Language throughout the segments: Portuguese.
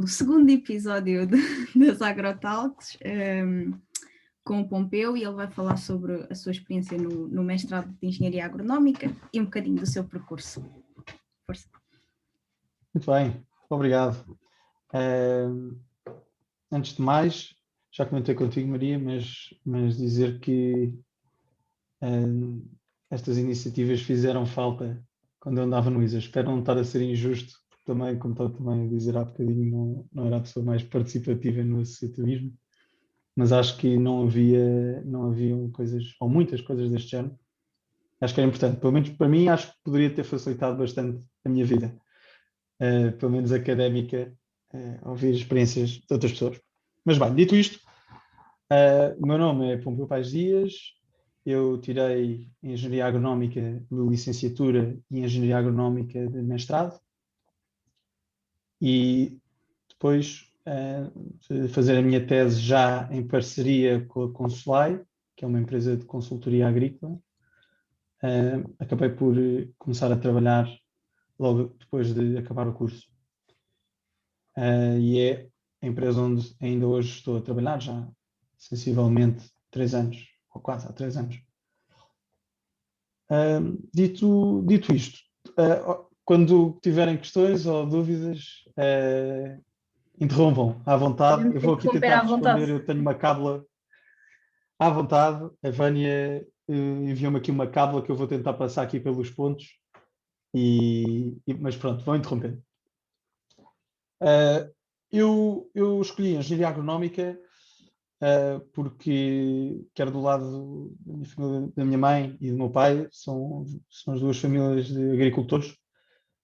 o segundo episódio das AgroTalks com o Pompeu, e ele vai falar sobre a sua experiência no mestrado de Engenharia Agronómica e um bocadinho do seu percurso. Força. Muito bem, obrigado. Antes de mais, já comentei contigo, Maria, mas dizer que estas iniciativas fizeram falta quando eu andava no ISA. Espero não estar a ser injusto, porque também, como estava também a dizer há bocadinho, não era a pessoa mais participativa no associativismo, mas acho que não haviam coisas, ou muitas coisas deste género. Acho que era importante, pelo menos para mim, acho que poderia ter facilitado bastante a minha vida, pelo menos académica, ouvir experiências de outras pessoas. Mas bem, dito isto, o meu nome é Pompeu Paes Dias, eu tirei Engenharia Agronómica de licenciatura e Engenharia Agronómica de mestrado, e depois de fazer a minha tese já em parceria com a Consulai, que é uma empresa de consultoria agrícola, acabei por começar a trabalhar logo depois de acabar o curso. E é a empresa onde ainda hoje estou a trabalhar, já sensivelmente 3 anos, ou quase há 3 anos. Dito isto, quando tiverem questões ou dúvidas, interrompam à vontade. Podemos Eu vou aqui interromper tentar à vontade. responder. Eu tenho uma cábula à vontade. A Vânia enviou-me aqui uma cábula que eu vou tentar passar aqui pelos pontos. Mas pronto, vou interromper. Eu escolhi a Engenharia Agronómica porque, quer do lado da minha família, da minha mãe e do meu pai, são as duas famílias de agricultores.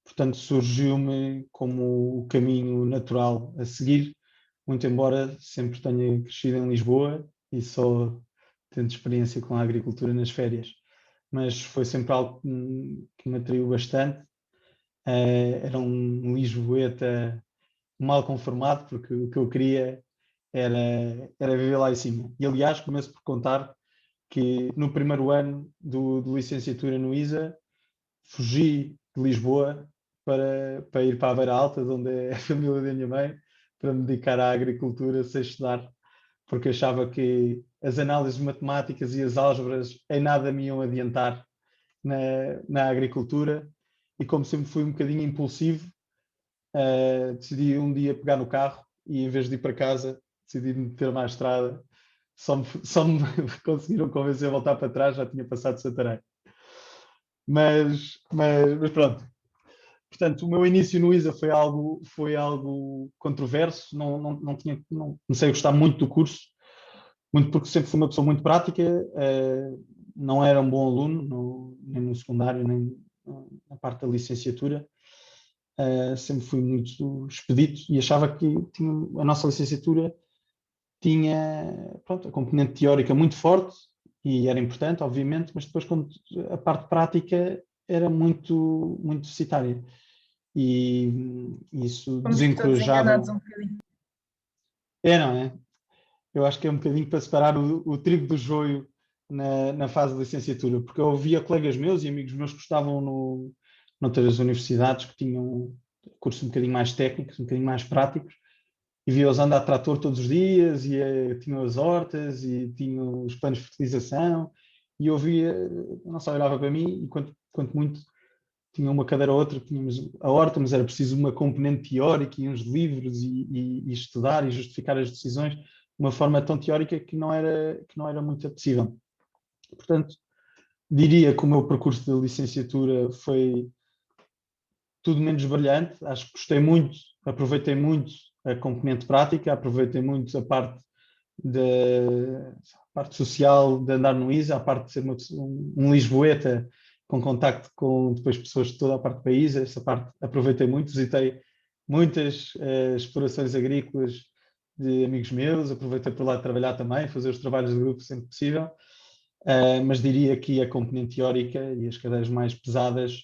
Portanto, surgiu-me como o caminho natural a seguir, muito embora sempre tenha crescido em Lisboa e só tendo experiência com a agricultura nas férias. Mas foi sempre algo que me atraiu bastante. Era um lisboeta mal conformado, porque o que eu queria era viver lá em cima. E, aliás, começo por contar que no primeiro ano de licenciatura no ISA, fugi de Lisboa para ir para a Beira Alta, de onde é a família da minha mãe, para me dedicar à agricultura sem estudar, porque achava que as análises matemáticas e as álgebras em nada me iam adiantar na agricultura, e como sempre fui um bocadinho impulsivo, decidi um dia pegar no carro e, em vez de ir para casa, decidi meter-me à estrada. Só me conseguiram convencer a voltar para trás, já tinha passado Santarém. Mas pronto. Portanto, o meu início no ISA foi algo controverso, não comecei a gostar muito do curso, muito porque sempre fui uma pessoa muito prática, não era um bom aluno, nem no secundário, nem na parte da licenciatura. Sempre fui muito expedito e achava que a nossa licenciatura tinha, pronto, a componente teórica muito forte e era importante, obviamente, mas depois quando a parte prática era muito deficitária, e isso Fomos todos enganados um desencorajava. bocadinho. Não é? Eu acho que é um bocadinho para separar o trigo do joio na fase de licenciatura, porque eu ouvia colegas meus e amigos meus que estavam noutras universidades que tinham cursos um bocadinho mais técnicos, um bocadinho mais práticos, e via-os andar a trator todos os dias, e tinham as hortas, e tinham os planos de fertilização, e eu via, não só olhava para mim, e quanto muito tinha uma cadeira ou outra, tínhamos a horta, mas era preciso uma componente teórica e uns livros, e estudar e justificar as decisões de uma forma tão teórica que não era muito apetecível. Portanto, diria que o meu percurso de licenciatura foi tudo menos brilhante. Acho que gostei muito, aproveitei muito a componente prática, aproveitei muito a parte social de andar no ISA, a parte de ser um lisboeta com contacto com depois pessoas de toda a parte do país. Essa parte aproveitei muito, visitei muitas explorações agrícolas de amigos meus, aproveitei por lá trabalhar também, fazer os trabalhos de grupo sempre possível, mas diria que a componente teórica e as cadeiras mais pesadas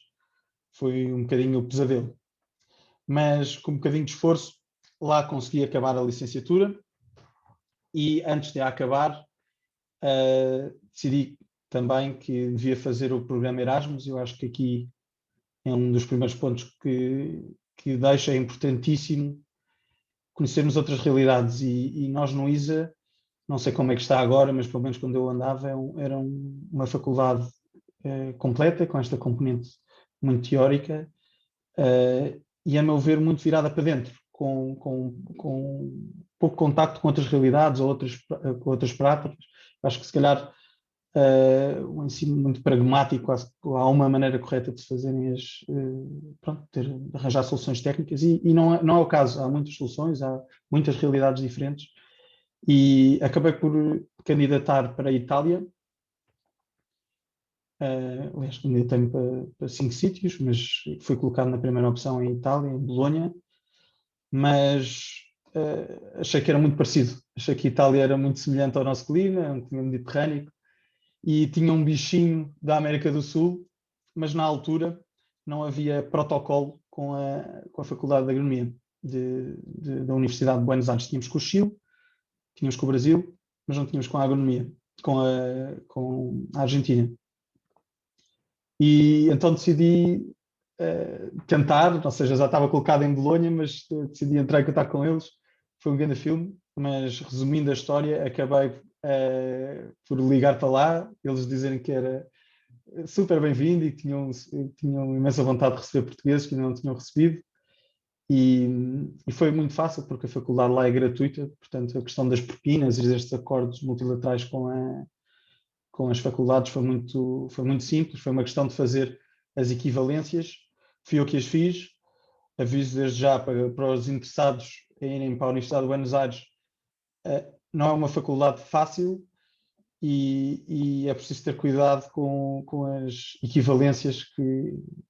foi um bocadinho o pesadelo. Mas com um bocadinho de esforço lá consegui acabar a licenciatura, e antes de a acabar decidi também que devia fazer o programa Erasmus. Eu acho que aqui é um dos primeiros pontos que deixo, é importantíssimo conhecermos outras realidades e nós no ISA, não sei como é que está agora, mas pelo menos quando eu andava era uma faculdade completa, com esta componente muito teórica, e a meu ver muito virada para dentro, com pouco contacto com outras realidades ou com outras práticas. Acho que se calhar um ensino muito pragmático, há uma maneira correta de se fazerem pronto, arranjar soluções técnicas e não é o caso, há muitas soluções, há muitas realidades diferentes e acabei por candidatar para a Itália. Aliás, candidatei-me para 5 sítios, mas fui colocado na primeira opção em Itália, em Bolonha, mas achei que era muito parecido, achei que a Itália era muito semelhante ao nosso clima, um clima mediterrâneo, e tinha um bichinho da América do Sul, mas na altura não havia protocolo com a Faculdade de Agronomia da Universidade de Buenos Aires. Tínhamos com o Chile, tínhamos com o Brasil, mas não tínhamos com a agronomia, com a Argentina. E então decidi tentar, ou seja, já estava colocado em Bolonha, mas decidi entrar em contato com eles. Foi um grande filme, mas resumindo a história, acabei por ligar para lá, eles dizerem que era super bem-vindo e que tinham imensa vontade de receber portugueses que ainda não tinham recebido. E foi muito fácil, porque a faculdade lá é gratuita, portanto, a questão das propinas e destes acordos multilaterais com as faculdades foi muito simples, foi uma questão de fazer as equivalências, fui eu que as fiz, aviso desde já para os interessados em irem para a Universidade de Buenos Aires, não é uma faculdade fácil e é preciso ter cuidado com as equivalências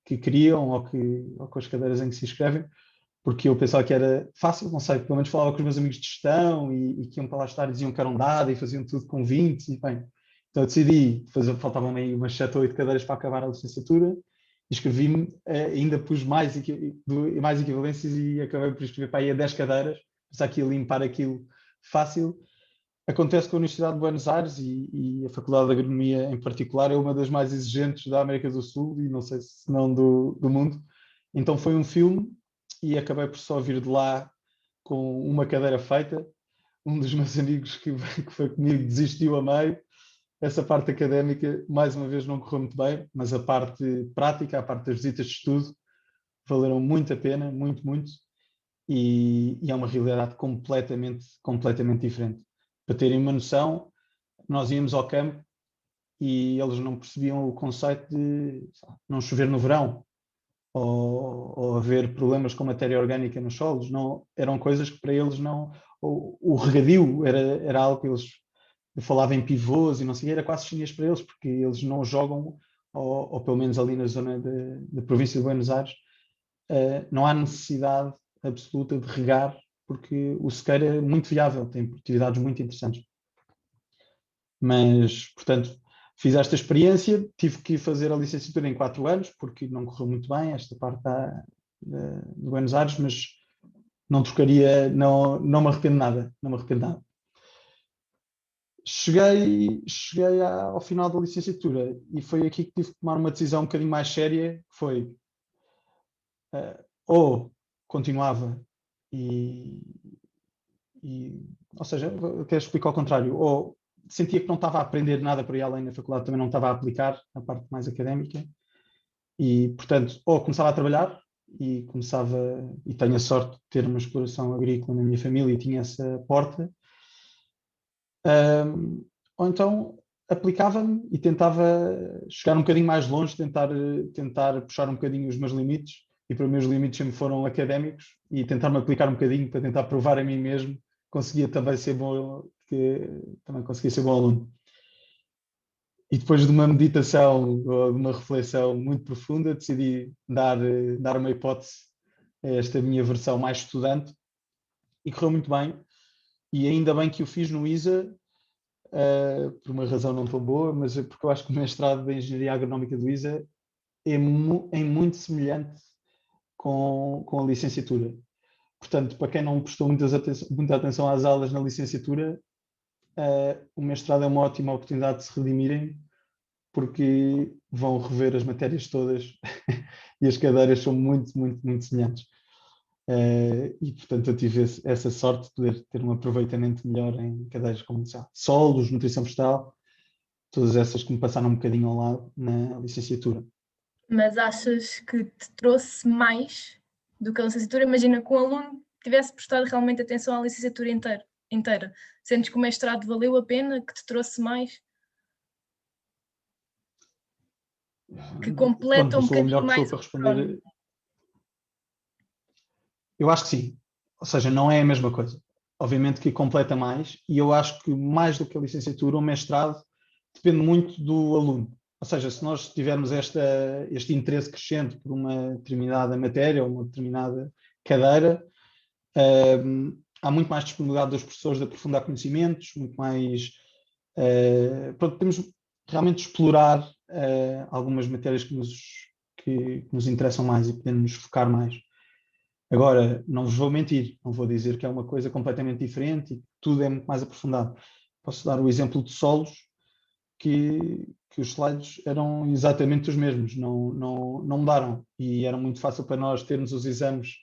que criam ou com as cadeiras em que se inscrevem, porque eu pensava que era fácil, não sei, pelo menos falava com os meus amigos de gestão e que iam para lá estar e diziam que eram dada e faziam tudo com 20 e bem. Então eu decidi, faltavam aí umas 7 ou 8 cadeiras para acabar a licenciatura, inscrevi-me, ainda pus mais equivalências e acabei por escrever para aí a 10 cadeiras, pensar que ia limpar aquilo fácil. Acontece com a Universidade de Buenos Aires e a Faculdade de Agronomia em particular é uma das mais exigentes da América do Sul e não sei se não do mundo. Então foi um filme e acabei por só vir de lá com uma cadeira feita. Um dos meus amigos que foi comigo desistiu a meio. Essa parte académica, mais uma vez, não correu muito bem, mas a parte prática, a parte das visitas de estudo, valeram muito a pena, muito, muito. E é uma realidade completamente diferente. Para terem uma noção, nós íamos ao campo e eles não percebiam o conceito de não chover no verão ou haver problemas com matéria orgânica nos solos. Não, eram coisas que para eles não... O regadio era algo que eles... Eu falava em pivôs e não sei, era quase chinês para eles, porque eles não jogam, ou pelo menos ali na zona da província de Buenos Aires, não há necessidade absoluta de regar, porque o sequeiro é muito viável, tem produtividades muito interessantes. Mas, portanto, fiz esta experiência, tive que fazer a licenciatura em 4 anos, porque não correu muito bem esta parte de Buenos Aires, mas não trocaria, não me arrependo nada, não me arrependo nada. Cheguei ao final da licenciatura e foi aqui que tive que tomar uma decisão um bocadinho mais séria, que foi ou continuava ou seja, quero explicar ao contrário, ou sentia que não estava a aprender nada por aí além na faculdade, também não estava a aplicar a parte mais académica e, portanto, ou começava a trabalhar e tenho a sorte de ter uma exploração agrícola na minha família e tinha essa porta, ou então aplicava-me e tentava chegar um bocadinho mais longe, tentar puxar um bocadinho os meus limites, e para mim os limites sempre foram académicos, e tentar-me aplicar um bocadinho para tentar provar a mim mesmo conseguia também ser bom, também conseguia ser bom aluno. E depois de uma meditação ou de uma reflexão muito profunda, decidi dar uma hipótese a esta minha versão mais estudante, e correu muito bem, e ainda bem que o fiz no ISA, por uma razão não tão boa, mas é porque eu acho que o mestrado de Engenharia Agronómica do ISA é muito semelhante com a licenciatura. Portanto, para quem não prestou muita atenção às aulas na licenciatura, o mestrado é uma ótima oportunidade de se redimirem, porque vão rever as matérias todas e as cadeiras são muito semelhantes. E, portanto, eu tive essa sorte de poder ter um aproveitamento melhor em cadeiras como solos, nutrição vegetal, todas essas que me passaram um bocadinho ao lado na licenciatura. Mas achas que te trouxe mais do que a licenciatura? Imagina que o aluno tivesse prestado realmente atenção à licenciatura inteira. Sentes que o mestrado valeu a pena, que te trouxe mais? Que completa Pronto, não um sou a bocadinho melhor pessoa mais para o responder. cronograma. Eu acho que sim. Ou seja, não é a mesma coisa. Obviamente que completa mais, e eu acho que mais do que a licenciatura, o mestrado depende muito do aluno. Ou seja, se nós tivermos este interesse crescente por uma determinada matéria ou uma determinada cadeira, há muito mais disponibilidade dos professores de aprofundar conhecimentos, muito mais. Podemos realmente explorar algumas matérias que nos interessam mais e podemos nos focar mais. Agora, não vos vou mentir, não vou dizer que é uma coisa completamente diferente e que tudo é muito mais aprofundado. Posso dar o exemplo de solos, que os slides eram exatamente os mesmos, não mudaram. E era muito fácil para nós termos os exames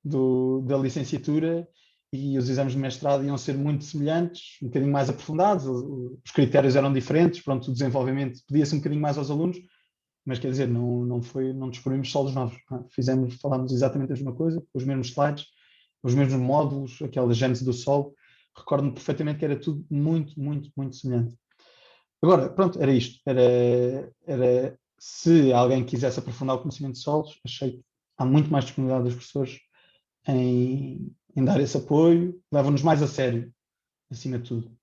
da licenciatura e os exames de mestrado iam ser muito semelhantes, um bocadinho mais aprofundados, os critérios eram diferentes, pronto, o desenvolvimento pedia-se um bocadinho mais aos alunos, mas quer dizer, não descobrimos solos novos. Falámos exatamente a mesma coisa, os mesmos slides, os mesmos módulos, aquela gênese do solo. Recordo-me perfeitamente que era tudo muito, muito, muito semelhante. Agora, pronto, era isto. Era se alguém quisesse aprofundar o conhecimento de solos, achei que há muito mais disponibilidade dos professores em dar esse apoio, levam-nos mais a sério, acima de tudo.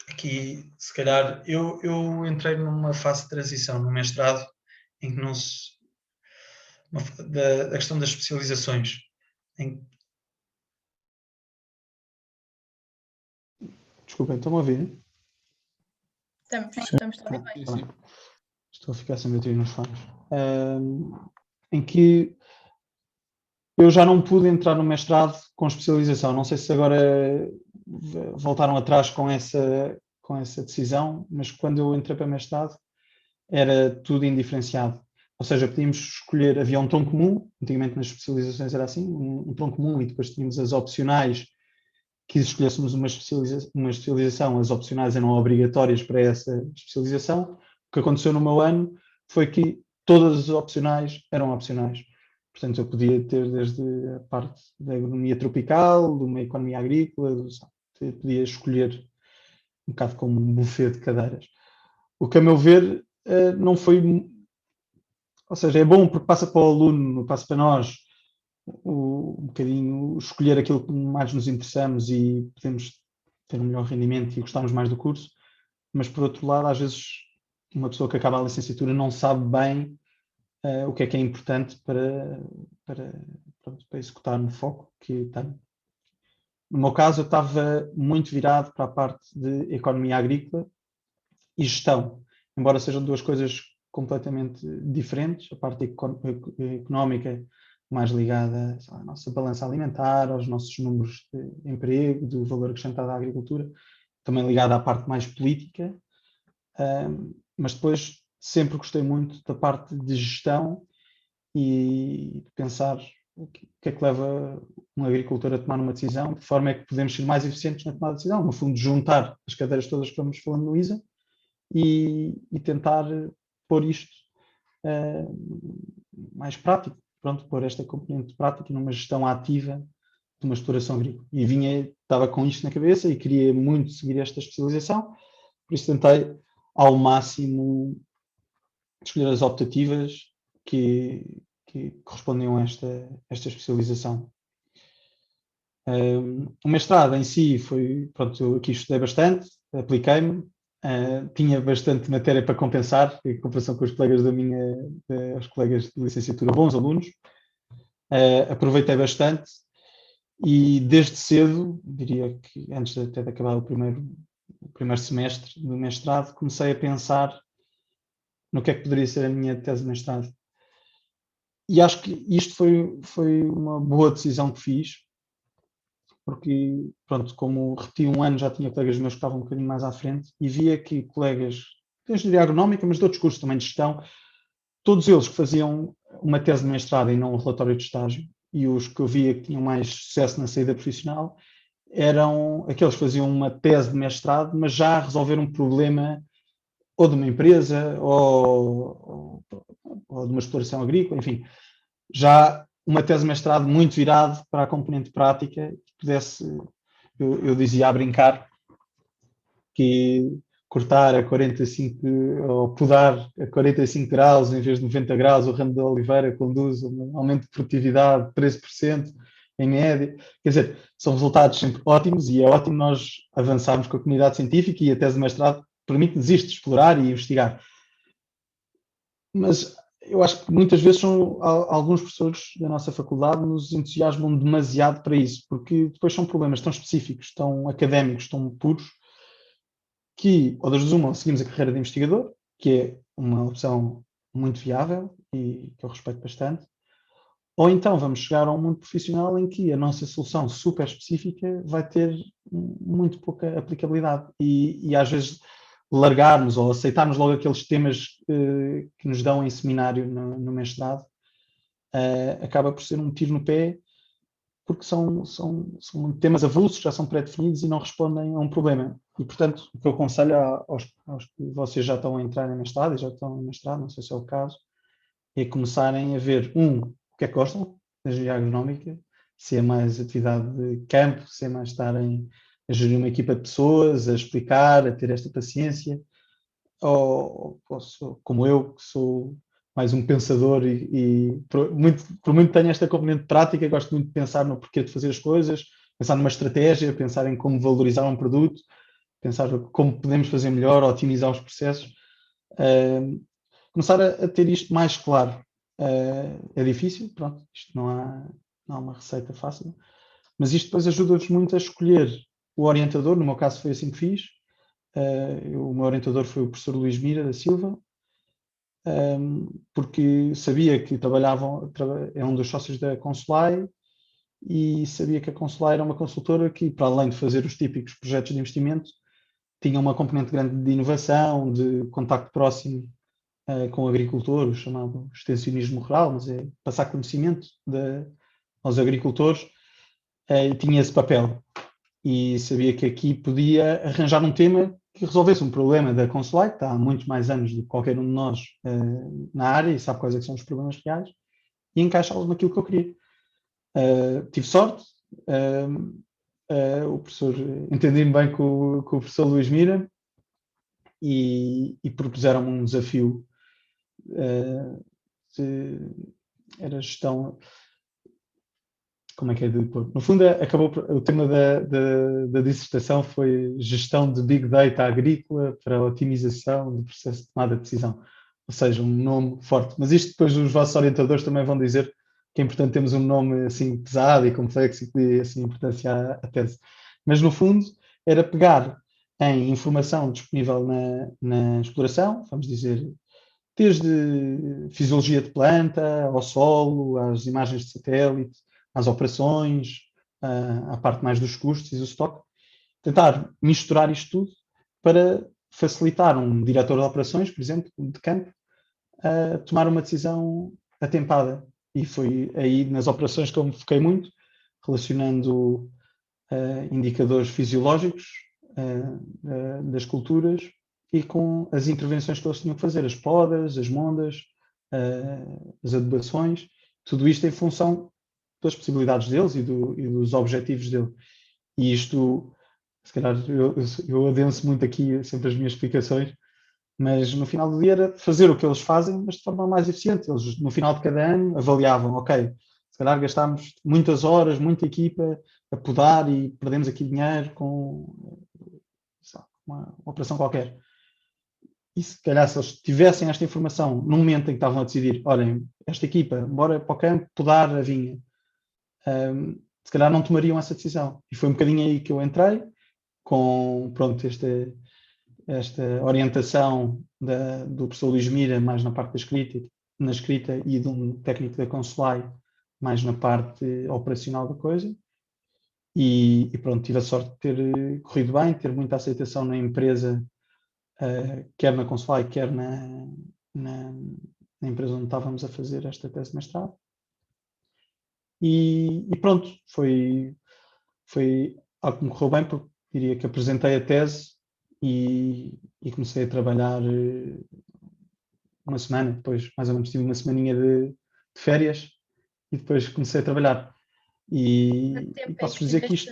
Aqui, se calhar, eu entrei numa fase de transição no mestrado em que não se. Da questão das especializações. Desculpem, estão a ouvir? Estamos a ouvir bem. Sim. Estou a ficar sem bateria nos fones. Em que eu já não pude entrar no mestrado com especialização. Não sei se agora voltaram atrás com essa decisão, mas quando eu entrei para mestrado era tudo indiferenciado. Ou seja, podíamos escolher, havia um tronco comum, antigamente nas especializações era assim, um tronco comum, e depois tínhamos as opcionais, que se escolhêssemos uma especialização, as opcionais eram obrigatórias para essa especialização. O que aconteceu no meu ano foi que todas as opcionais eram opcionais. Portanto, eu podia ter desde a parte da agronomia tropical, de uma economia agrícola, podia escolher um bocado como um buffet de cadeiras. O que, a meu ver, não foi... Ou seja, é bom porque passa para o aluno, passa para nós, um bocadinho escolher aquilo que mais nos interessamos e podemos ter um melhor rendimento e gostarmos mais do curso, mas por outro lado, às vezes uma pessoa que acaba a licenciatura não sabe bem o que é importante para executar no foco que tem. No meu caso, eu estava muito virado para a parte de economia agrícola e gestão, embora sejam duas coisas completamente diferentes. A parte económica mais ligada à nossa balança alimentar, aos nossos números de emprego, do valor acrescentado à agricultura, também ligada à parte mais política, mas depois sempre gostei muito da parte de gestão e de pensar o que é que leva um agricultor a tomar uma decisão, de forma é que podemos ser mais eficientes na tomada de decisão, no fundo juntar as cadeiras todas que vamos falando no ISA e tentar pôr isto mais prático, pronto, pôr esta componente prática numa gestão ativa de uma exploração agrícola. E estava com isto na cabeça e queria muito seguir esta especialização, por isso tentei ao máximo escolher as optativas que correspondiam a esta especialização. O mestrado em si foi, pronto, eu aqui estudei bastante, apliquei-me, tinha bastante matéria para compensar, em comparação com os colegas os colegas de licenciatura, bons alunos, aproveitei bastante e desde cedo, diria que antes até de acabar o primeiro semestre do mestrado, comecei a pensar no que é que poderia ser a minha tese de mestrado. E acho que isto foi uma boa decisão que fiz, porque, pronto, como repeti um ano, já tinha colegas meus que estavam um bocadinho mais à frente e via que colegas de engenharia agronómica, mas de outros cursos também de gestão, todos eles que faziam uma tese de mestrado e não um relatório de estágio, e os que eu via que tinham mais sucesso na saída profissional, eram aqueles que faziam uma tese de mestrado, mas já a resolver um problema ou de uma empresa ou de uma exploração agrícola, enfim, já uma tese de mestrado muito virado para a componente prática, que pudesse, eu dizia a brincar, que cortar a 45, ou podar a 45 graus em vez de 90 graus o ramo da oliveira conduz a um aumento de produtividade de 13% em média. Quer dizer, são resultados sempre ótimos e é ótimo nós avançarmos com a comunidade científica, e a tese de mestrado permite-nos isto, explorar e investigar. Mas eu acho que muitas vezes alguns professores da nossa faculdade nos entusiasmam demasiado para isso, porque depois são problemas tão específicos, tão académicos, tão puros, que, ou das duas uma, seguimos a carreira de investigador, que é uma opção muito viável e que eu respeito bastante, ou então vamos chegar a um mundo profissional em que a nossa solução super específica vai ter muito pouca aplicabilidade e às vezes largarmos ou aceitarmos logo aqueles temas que nos dão em seminário no mestrado, acaba por ser um tiro no pé, porque são temas avulsos, já são pré-definidos e não respondem a um problema. E, portanto, o que eu aconselho aos que vocês já estão a entrar em mestrado, e já estão em mestrado, não sei se é o caso, é começarem a ver, o que é que gostam da engenharia agronómica, se é mais atividade de campo, se é mais estarem a gerir uma equipa de pessoas, a explicar, a ter esta paciência, ou como eu, que sou mais um pensador e por muito tenho esta componente prática, gosto muito de pensar no porquê de fazer as coisas, pensar numa estratégia, pensar em como valorizar um produto, pensar como podemos fazer melhor, otimizar os processos. Começar a ter isto mais claro. É difícil, pronto, isto não há uma receita fácil, mas isto depois ajuda-vos muito a escolher o orientador. No meu caso foi assim que fiz. O meu orientador foi o professor Luís Mira da Silva, porque sabia que é um dos sócios da Consulai e sabia que a Consulai era uma consultora que, para além de fazer os típicos projetos de investimento, tinha uma componente grande de inovação, de contacto próximo com o agricultor, o chamado extensionismo rural, mas é passar conhecimento aos agricultores, e tinha esse papel. E sabia que aqui podia arranjar um tema que resolvesse um problema da Consulai, que está há muitos mais anos do que qualquer um de nós na área e sabe quais é que são os problemas reais, e encaixá-los naquilo que eu queria. Tive sorte, o professor, entendi-me bem com o professor Luís Mira e propuseram-me um desafio. Era gestão. Como é que é de pôr? No fundo, o tema da dissertação foi gestão de Big Data agrícola para a otimização do processo de tomada de decisão. Ou seja, um nome forte. Mas isto depois os vossos orientadores também vão dizer que é importante termos um nome assim pesado e complexo e que dê assim, importância à tese. Mas no fundo, era pegar em informação disponível na exploração, vamos dizer, desde fisiologia de planta, ao solo, às imagens de satélite, às operações, à parte mais dos custos e do estoque, tentar misturar isto tudo para facilitar um diretor de operações, por exemplo, de campo, a tomar uma decisão atempada. E foi aí nas operações que eu me foquei muito, relacionando indicadores fisiológicos das culturas e com as intervenções que eles tinham que fazer, as podas, as mondas, as adubações, tudo isto em função das possibilidades deles e dos objetivos dele. E isto, se calhar, eu adenso muito aqui sempre as minhas explicações, mas no final do dia era fazer o que eles fazem, mas de forma mais eficiente. Eles, no final de cada ano, avaliavam, ok, se calhar gastámos muitas horas, muita equipa a podar e perdemos aqui dinheiro com uma operação qualquer. E se calhar se eles tivessem esta informação no momento em que estavam a decidir, olhem, esta equipa, bora para o campo podar a vinha, se calhar não tomariam essa decisão. E foi um bocadinho aí que eu entrei, com pronto, esta orientação do professor Luís Mira, mais na parte na escrita, e de um técnico da Consulai, mais na parte operacional da coisa. E pronto, tive a sorte de ter corrido bem, ter muita aceitação na empresa, quer na Consulai, quer na empresa onde estávamos a fazer esta tese de mestrado. E pronto, foi algo que me correu bem, porque diria que apresentei a tese e comecei a trabalhar uma semana, depois mais ou menos tive uma semaninha de férias e depois comecei a trabalhar. E posso dizer que isto...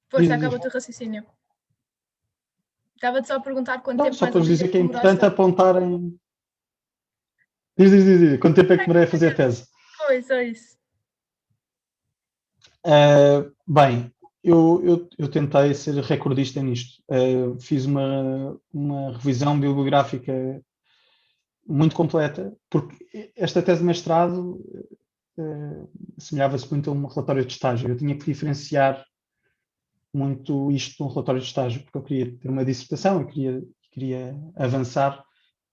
Força, acaba o teu raciocínio. Estava-te só a perguntar quanto tempo só mais para ou vos menos dizer que é demoraste importante apontarem... Diz. Quanto tempo é que demorei a fazer a tese? Foi, só isso. Bem, eu tentei ser recordista nisto. Fiz uma revisão bibliográfica muito completa, porque esta tese de mestrado assemelhava-se muito a um relatório de estágio. Eu tinha que diferenciar muito isto de um relatório de estágio, porque eu queria ter uma dissertação, eu queria avançar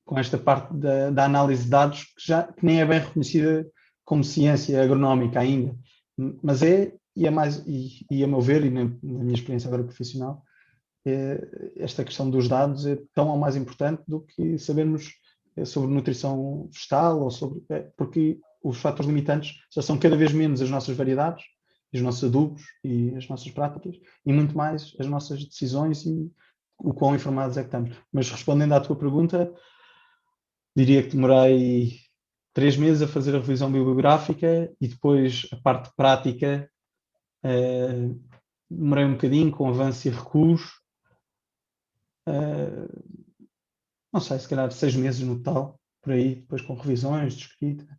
com esta parte da análise de dados, que nem é bem reconhecida como ciência agronómica ainda, mas e a meu ver, e na minha experiência agora profissional, esta questão dos dados é tão ou mais importante do que sabermos sobre nutrição vegetal, porque os fatores limitantes já são cada vez menos as nossas variedades, os nossos adubos e as nossas práticas, e muito mais as nossas decisões e o quão informados é que estamos. Mas respondendo à tua pergunta, diria que demorei 3 meses a fazer a revisão bibliográfica e depois a parte prática demorei um bocadinho com avanço e recuos. Não sei, se calhar 6 meses no total, por aí, depois com revisões de escrita.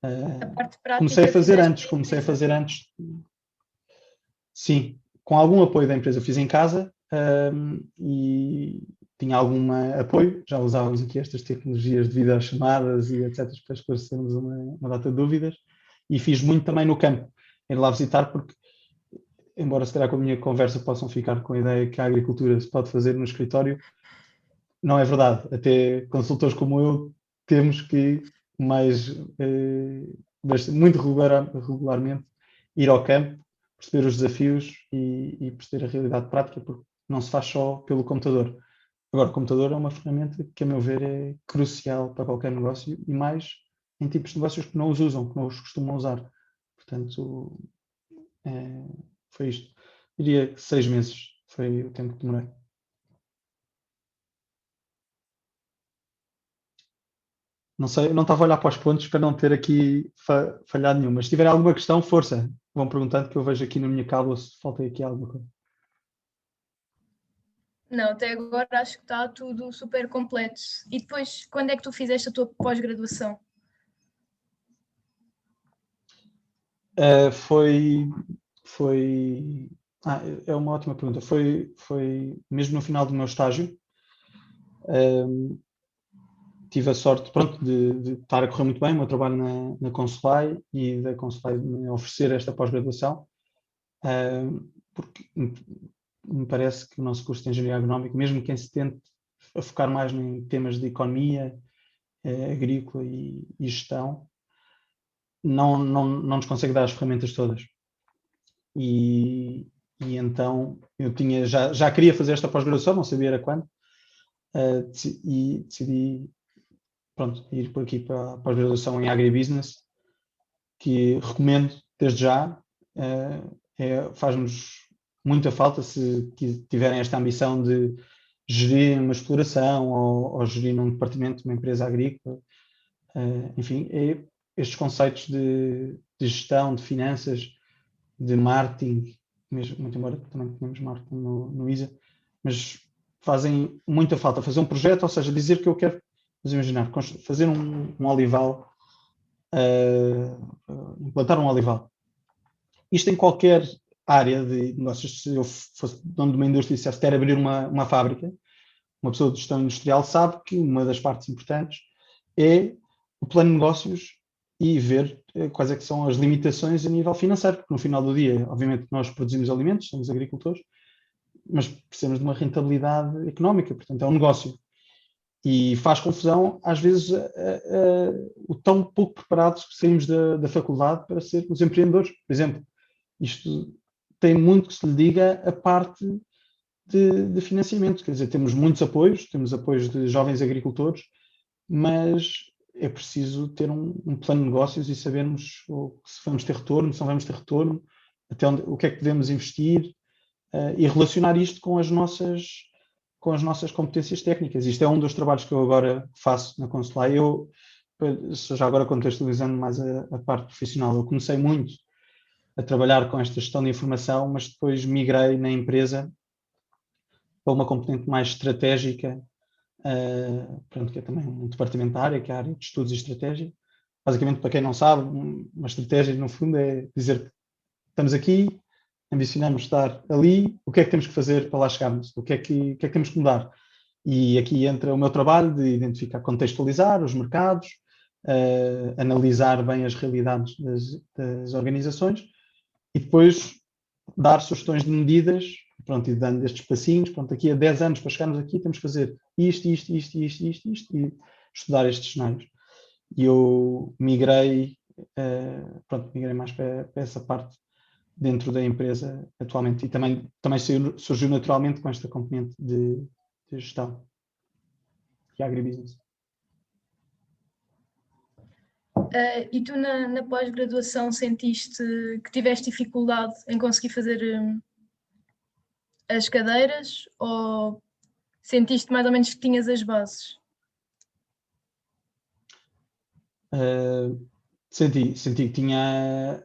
A parte prática comecei a fazer antes. Sim, com algum apoio da empresa. Eu fiz em casa e tinha algum apoio. Já usávamos aqui estas tecnologias de videochamadas e etc. para esclarecermos uma data de dúvidas. E fiz muito também no campo, ir lá visitar, porque, embora se calhar com a minha conversa possam ficar com a ideia que a agricultura se pode fazer no escritório, não é verdade. Até consultores como eu temos que muito regularmente ir ao campo, perceber os desafios e perceber a realidade prática, porque não se faz só pelo computador. Agora, o computador é uma ferramenta que, a meu ver, é crucial para qualquer negócio e mais em tipos de negócios que não os usam, que não os costumam usar. Portanto, foi isto. Diria que 6 meses foi o tempo que demorei. Não sei, eu não estava a olhar para os pontos para não ter aqui falhado nenhuma. Mas se tiver alguma questão, força. Vão perguntando que eu vejo aqui na minha cábula se falta aqui alguma coisa. Não, até agora acho que está tudo super completo. E depois, quando é que tu fizeste a tua pós-graduação? É uma ótima pergunta. Foi mesmo no final do meu estágio. Tive a sorte, pronto, de estar a correr muito bem o meu trabalho na Consulai e da Consulai me oferecer esta pós-graduação, porque me parece que o nosso curso de Engenharia Agronómica, mesmo quem se tente a focar mais em temas de economia agrícola e gestão, não nos consegue dar as ferramentas todas. E então eu já queria fazer esta pós-graduação, não sabia era quando, e decidi ir por aqui para a pós-graduação em Agribusiness, que recomendo desde já. Faz-nos muita falta se tiverem esta ambição de gerir uma exploração ou gerir um departamento de uma empresa agrícola. Enfim, estes conceitos de gestão, de finanças, de marketing, mesmo, muito embora também tenhamos marketing no ISA, mas fazem muita falta. Fazer um projeto, ou seja, dizer que eu quero, vamos imaginar, fazer um olival, implantar um olival. Isto em qualquer área de negócios. Se eu fosse dono de uma indústria e dissesse que quero abrir uma fábrica, uma pessoa de gestão industrial sabe que uma das partes importantes é o plano de negócios e ver quais é que são as limitações a nível financeiro, porque no final do dia, obviamente, nós produzimos alimentos, somos agricultores, mas precisamos de uma rentabilidade económica, portanto é um negócio. E faz confusão, às vezes, o tão pouco preparados que saímos da faculdade para sermos empreendedores. Por exemplo, isto tem muito que se lhe diga a parte de financiamento. Quer dizer, temos muitos apoios, temos apoios de jovens agricultores, mas é preciso ter um plano de negócios e sabermos se vamos ter retorno, se não vamos ter retorno, até onde, o que é que devemos investir, e relacionar isto com as nossas competências técnicas. Isto é um dos trabalhos que eu agora faço na Consular. Eu, já agora contextualizando mais a parte profissional, eu comecei muito a trabalhar com esta gestão de informação, mas depois migrei na empresa para uma componente mais estratégica, pronto, que é também um departamento da área, que é a área de estudos e estratégia. Basicamente, para quem não sabe, uma estratégia, no fundo, é dizer que estamos aqui, ambicionamos estar ali, o que é que temos que fazer para lá chegarmos? O que é que temos que mudar? E aqui entra o meu trabalho de identificar, contextualizar os mercados, analisar bem as realidades das organizações e depois dar sugestões de medidas, pronto, e dando estes passinhos, pronto, aqui a 10 anos para chegarmos aqui temos que fazer isto, e estudar estes cenários. E eu migrei mais para essa parte dentro da empresa atualmente, e também surgiu naturalmente com esta componente de gestão e agribusiness. E tu na pós-graduação sentiste que tiveste dificuldade em conseguir fazer as cadeiras, ou sentiste mais ou menos que tinhas as bases? Senti que tinha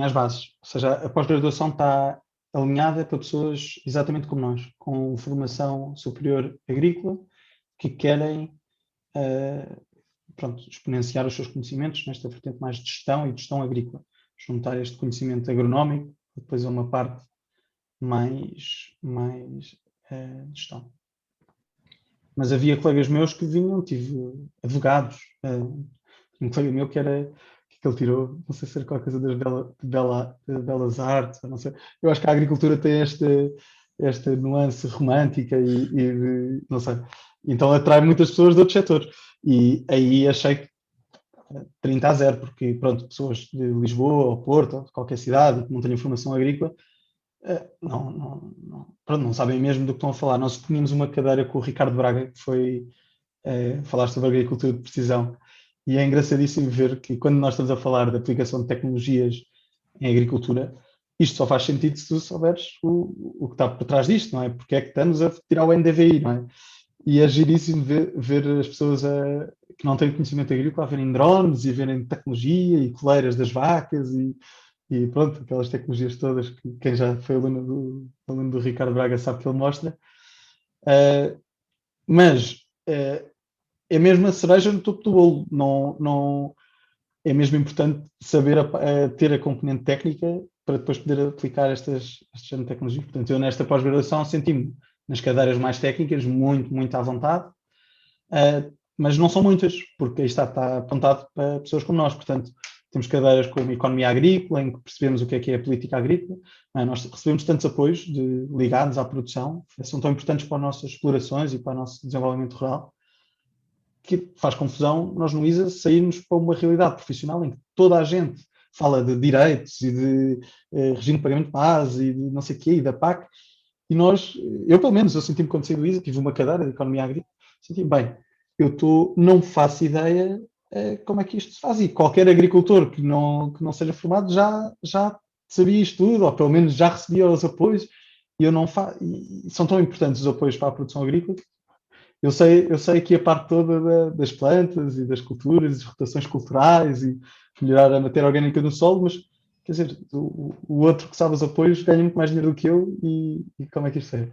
as bases, ou seja, a pós-graduação está alinhada para pessoas exatamente como nós, com formação superior agrícola, que querem exponenciar os seus conhecimentos nesta vertente mais de gestão e de gestão agrícola, juntar este conhecimento agronómico depois a uma parte mais de gestão. Mas havia colegas meus que vinham, tive advogados, um colega meu que ele tirou, não sei se era qualquer coisa das belas artes, não sei. Eu acho que a agricultura tem esta nuance romântica e não sei. Então atrai muitas pessoas de outros setores. E aí achei que 30-0, porque pronto, pessoas de Lisboa ou Porto, ou de qualquer cidade que não tenham formação agrícola, não sabem mesmo do que estão a falar. Nós tínhamos uma cadeira com o Ricardo Braga, que foi falar sobre agricultura de precisão. E é engraçadíssimo ver que quando nós estamos a falar da aplicação de tecnologias em agricultura, isto só faz sentido se tu souberes o que está por trás disto, não é? Porque é que estamos a tirar o NDVI, não é? E é giríssimo ver as pessoas que não têm conhecimento agrícola a verem drones e verem tecnologia e coleiras das vacas e pronto, aquelas tecnologias todas que quem já foi aluno do Ricardo Braga sabe que ele mostra. Mas é mesmo a cereja no topo do bolo. Não, é mesmo importante saber ter a componente técnica para depois poder aplicar estas tecnologias. Portanto, eu nesta pós-graduação senti-me nas cadeiras mais técnicas muito, muito à vontade, mas não são muitas, porque aí está apontado para pessoas como nós. Portanto, temos cadeiras como Economia Agrícola, em que percebemos o que é a política agrícola. Nós recebemos tantos apoios ligados à produção, que são tão importantes para as nossas explorações e para o nosso desenvolvimento rural, que faz confusão nós no ISA sairmos para uma realidade profissional em que toda a gente fala de direitos e de regime de pagamento de base e de não sei o quê, e da PAC, e eu pelo menos, eu senti-me quando saí do ISA, tive uma cadeira de Economia Agrícola, senti bem, não faço ideia como é que isto se faz, e qualquer agricultor que não seja formado já sabia isto tudo, ou pelo menos já recebia os apoios, e eu não faço, e são tão importantes os apoios para a produção agrícola. Eu sei aqui a parte toda das plantas e das culturas, das rotações culturais e melhorar a matéria orgânica do solo, mas, quer dizer, o outro que sabe os apoios ganha muito mais dinheiro do que eu e como é que isto é?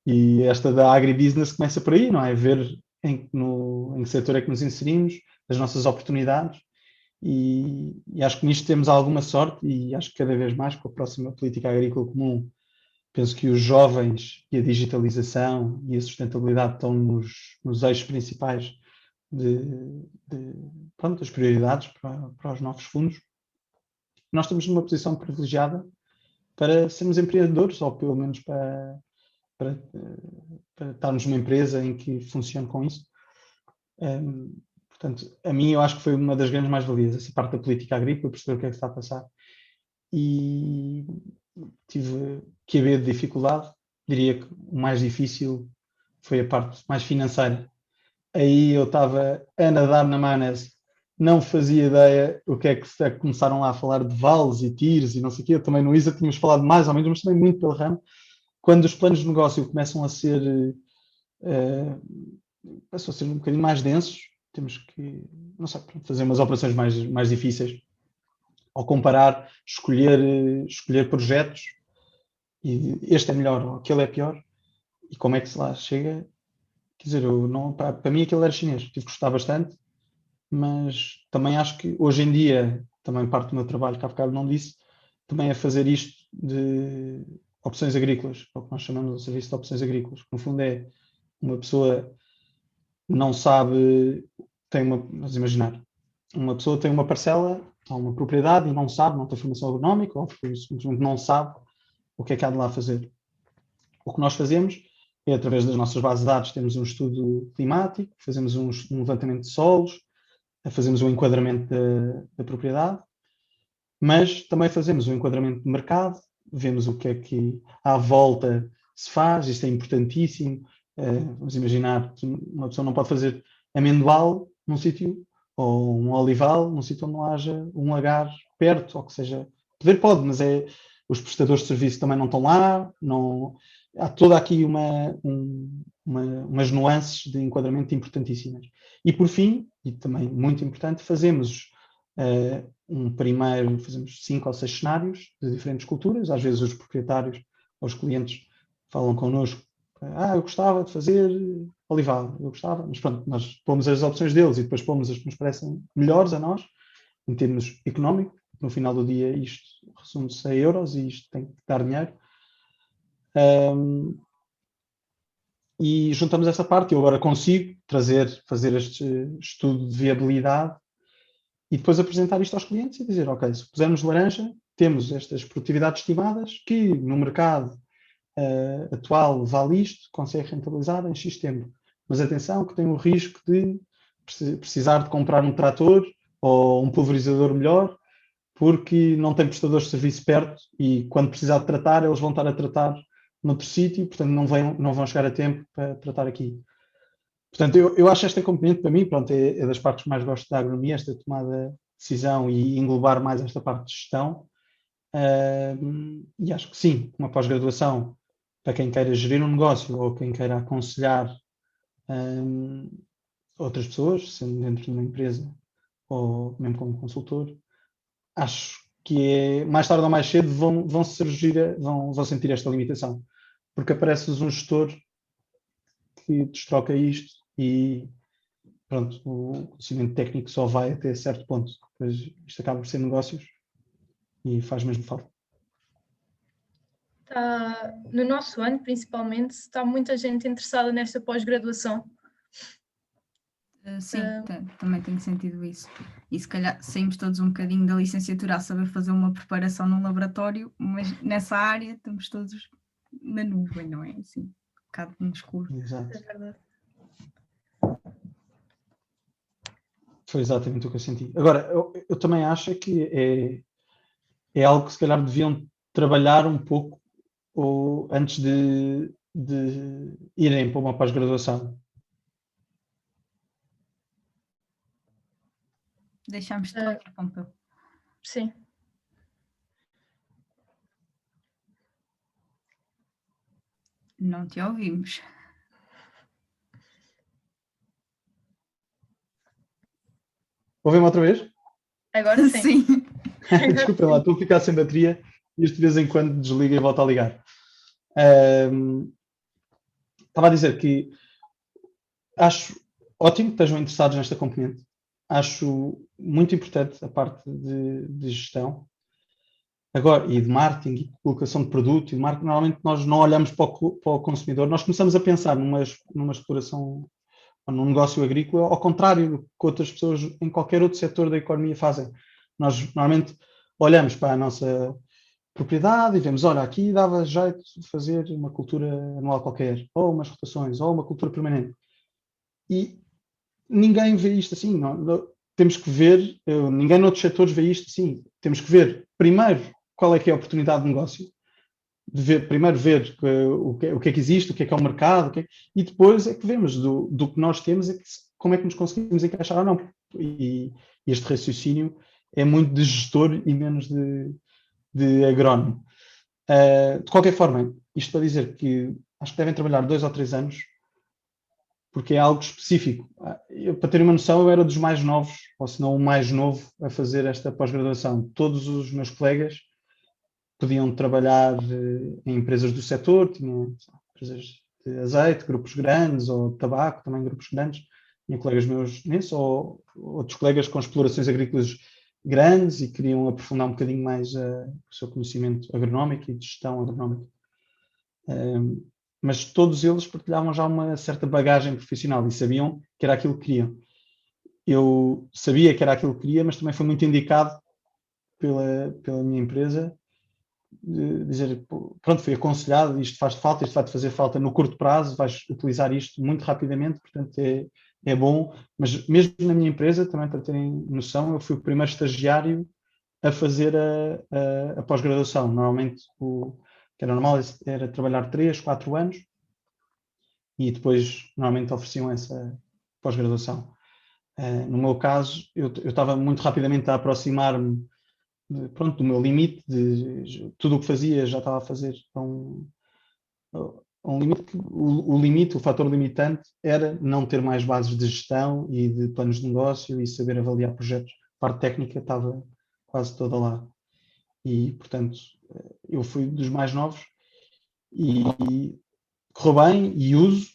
E esta da agribusiness começa por aí, não é? Ver em que setor é que nos inserimos, as nossas oportunidades, e acho que nisto temos alguma sorte, e acho que cada vez mais com a próxima política agrícola comum, penso que os jovens e a digitalização e a sustentabilidade estão nos eixos principais das prioridades para os novos fundos. Nós estamos numa posição privilegiada para sermos empreendedores, ou pelo menos para estarmos numa empresa em que funcione com isso. Portanto, a mim eu acho que foi uma das grandes mais-valias, essa parte da política agrícola, perceber o que é que está a passar. E tive que haver dificuldade, diria que o mais difícil foi a parte mais financeira, aí eu estava a nadar na maionese. Não fazia ideia o que é que começaram lá a falar de vales e tiros e não sei o quê. Eu também no ISA tínhamos falado mais ou menos, mas também muito pelo ramo. Quando os planos de negócio começam a ser, passam a ser um bocadinho mais densos, temos que, não sei, fazer umas operações mais difíceis. Ao comparar, escolher projetos, e este é melhor ou aquele é pior, e como é que se lá chega. Quer dizer, para mim aquele era chinês, tive que gostar bastante, mas também acho que hoje em dia, também parte do meu trabalho, que há bocado não disse, também é fazer isto de opções agrícolas, é o que nós chamamos de serviço de opções agrícolas, que no fundo é uma pessoa não sabe, vamos imaginar, uma pessoa tem uma parcela ou uma propriedade e não sabe, não tem formação agronómica, ou simplesmente não sabe o que é que há de lá fazer. O que nós fazemos é, através das nossas bases de dados, temos um estudo climático, fazemos um levantamento de solos, fazemos um enquadramento da propriedade, mas também fazemos um enquadramento de mercado, vemos o que é que à volta se faz, isto é importantíssimo. Vamos imaginar que uma pessoa não pode fazer amendoal num sítio, ou um olival num sítio onde não haja um lagar perto, ou que seja, poder pode, mas os prestadores de serviço também não estão lá, há toda aqui umas nuances de enquadramento importantíssimas. E por fim, e também muito importante, fazemos fazemos 5 ou 6 cenários de diferentes culturas, às vezes os proprietários ou os clientes falam connosco, eu gostava de fazer olival, eu gostava, mas pronto, nós pomos as opções deles e depois pomos as que nos parecem melhores a nós, em termos económicos. No final do dia isto resume-se a euros e isto tem que dar dinheiro. E juntamos essa parte. Eu agora consigo fazer este estudo de viabilidade e depois apresentar isto aos clientes e dizer, ok, se pusermos laranja, temos estas produtividades estimadas que no mercado atual vale isto, consegue rentabilizar em X tempo. Mas atenção que tem o risco de precisar de comprar um trator ou um pulverizador melhor porque não tem prestadores de serviço perto e quando precisar de tratar, eles vão estar a tratar noutro sítio, portanto não vão chegar a tempo para tratar aqui. Portanto, eu acho esta componente para mim, pronto, é das partes que mais gosto da agronomia, esta tomada de decisão e englobar mais esta parte de gestão. E acho que sim, uma pós-graduação para quem queira gerir um negócio ou quem queira aconselhar outras pessoas, sendo dentro de uma empresa ou mesmo como consultor, acho que mais tarde ou mais cedo vão sentir esta limitação, porque aparece-nos um gestor que destroca isto e pronto, o conhecimento técnico só vai até certo ponto, depois isto acaba por ser negócios e faz mesmo falta. No nosso ano, principalmente, está muita gente interessada nesta pós-graduação. Sim, também tenho sentido isso. E se calhar saímos todos um bocadinho da licenciatura a saber fazer uma preparação num laboratório, mas nessa área estamos todos na nuvem, não é? Assim, um bocado no escuro. Exato. É verdade. Foi exatamente o que eu senti. Agora, eu também acho que é algo que se calhar deviam trabalhar um pouco antes de irem para uma pós-graduação. Deixámos de falar, Pompeu. Sim. Não te ouvimos. Ouvem-me outra vez? Agora sim. Desculpem lá, estou a ficar sem bateria e isto de vez em quando desliga e volta a ligar. Estava a dizer que acho ótimo que estejam interessados nesta componente. Acho muito importante a parte de gestão. Agora, e de marketing, e de colocação de produto, e de marketing, normalmente nós não olhamos para o consumidor, nós começamos a pensar numa exploração, ou num negócio agrícola, ao contrário do que outras pessoas em qualquer outro setor da economia fazem. Nós normalmente olhamos para a nossa propriedade e vemos, olha, aqui dava jeito de fazer uma cultura anual qualquer, ou umas rotações, ou uma cultura permanente. E ninguém vê isto assim. Temos que ver, ninguém noutros setores vê isto assim. Temos que ver, primeiro, qual é que é a oportunidade de negócio. primeiro ver o que é que existe, o que é o mercado, e depois é que vemos do que nós temos, como é que nos conseguimos encaixar ou não. E este raciocínio é muito de gestor e menos de agrónomo. De qualquer forma, isto para dizer que acho que devem trabalhar 2 ou 3 anos, porque é algo específico. Para ter uma noção, eu era dos mais novos, ou se não o mais novo, a fazer esta pós-graduação. Todos os meus colegas podiam trabalhar em empresas do setor, tinham empresas de azeite, grupos grandes, ou de tabaco, também grupos grandes. Tinha colegas meus nisso, ou outros colegas com explorações agrícolas grandes e queriam aprofundar um bocadinho mais o seu conhecimento agronómico e de gestão agronómica. Mas todos eles partilhavam já uma certa bagagem profissional e sabiam que era aquilo que queriam. Eu sabia que era aquilo que queria, mas também foi muito indicado pela minha empresa de dizer, pronto, fui aconselhado, isto faz falta, isto vai-te fazer falta no curto prazo, vais utilizar isto muito rapidamente, portanto é bom. Mas mesmo na minha empresa, também para terem noção, eu fui o primeiro estagiário a fazer a pós-graduação. Normalmente que era normal era trabalhar 3, 4 anos e depois normalmente ofereciam essa pós-graduação. No meu caso, eu estava muito rapidamente a aproximar-me do meu limite, de tudo o que fazia já estava a fazer a um limite. O fator limitante era não ter mais bases de gestão e de planos de negócio e saber avaliar projetos. A parte técnica estava quase toda lá. E, portanto, eu fui dos mais novos e correu bem e uso,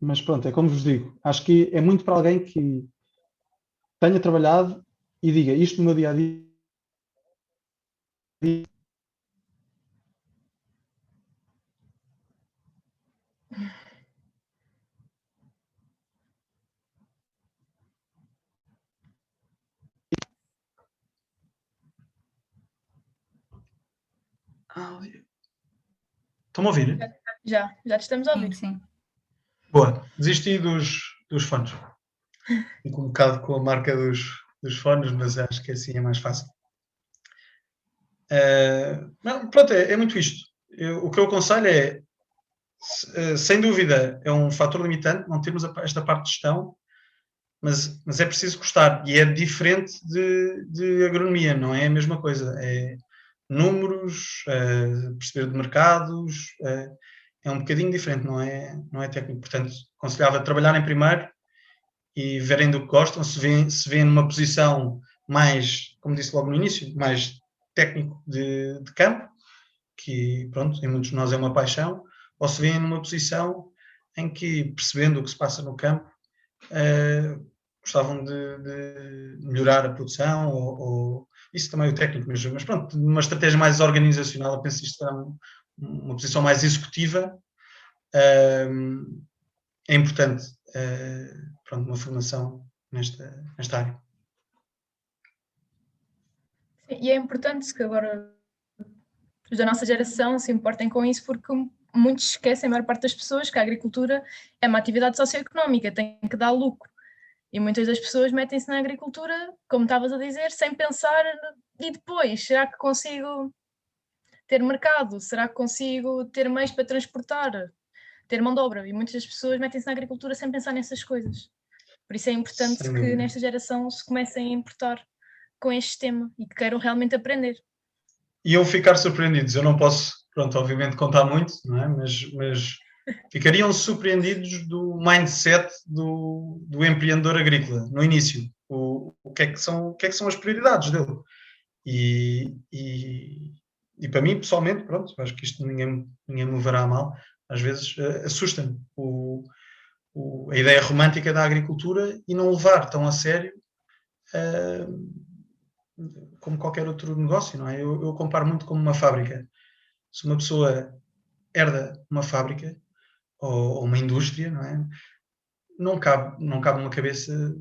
mas pronto, é como vos digo, acho que é muito para alguém que tenha trabalhado e diga isto no meu dia-a-dia. Estão-me a ouvir? Já te estamos a ouvir. Sim. Boa, desisti dos fones. Fico um bocado com a marca dos fones, mas acho que assim é mais fácil. Pronto, é muito isto. O que eu aconselho é, sem dúvida, é um fator limitante, não temos esta parte de gestão, mas é preciso gostar. E é diferente de agronomia, não é a mesma coisa. É números, perceber de mercados, é um bocadinho diferente, não é técnico. Portanto, aconselhava trabalharem primeiro e verem do que gostam, se vêem numa posição mais, como disse logo no início, mais técnico de campo, que pronto, em muitos de nós é uma paixão, ou se vêem numa posição em que, percebendo o que se passa no campo, gostavam de melhorar a produção, ou isso também é o técnico, mas pronto, numa estratégia mais organizacional, eu penso que isto é uma posição mais executiva, é importante pronto, uma formação nesta área. Sim, e é importante que agora os da nossa geração se importem com isso, porque muitos esquecem, a maior parte das pessoas, que a agricultura é uma atividade socioeconómica, tem que dar lucro. E muitas das pessoas metem-se na agricultura, como estavas a dizer, sem pensar, e depois, será que consigo ter mercado? Será que consigo ter meios para transportar? Ter mão de obra? E muitas das pessoas metem-se na agricultura sem pensar nessas coisas. Por isso é importante que nesta geração se comecem a importar com este tema e que queiram realmente aprender. E eu ficar surpreendidos, eu não posso, pronto, obviamente contar muito, não é? Mas ficariam surpreendidos do mindset do empreendedor agrícola, no início. O que é que são as prioridades dele? E para mim, pessoalmente, pronto, acho que isto ninguém me verá a mal, às vezes assusta-me a ideia romântica da agricultura e não levar tão a sério como qualquer outro negócio, não é? Eu comparo muito como uma fábrica. Se uma pessoa herda uma fábrica ou uma indústria, não é? Não cabe numa cabeça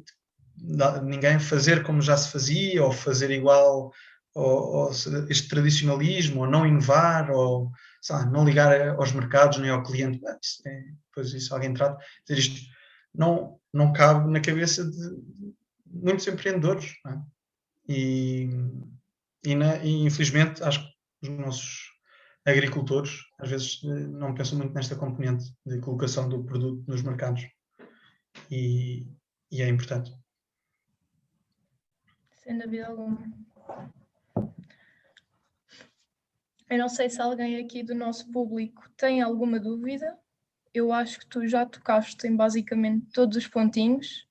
de ninguém fazer como já se fazia, ou fazer igual, ou este tradicionalismo, ou não inovar, ou não ligar aos mercados nem ao cliente. Depois isso alguém trata. Dizer isto não cabe na cabeça de muitos empreendedores, não é? E infelizmente acho que os nossos agricultores, às vezes não pensam muito nesta componente de colocação do produto nos mercados. E é importante. Sem dúvida alguma. Eu não sei se alguém aqui do nosso público tem alguma dúvida. Eu acho que tu já tocaste em basicamente todos os pontinhos.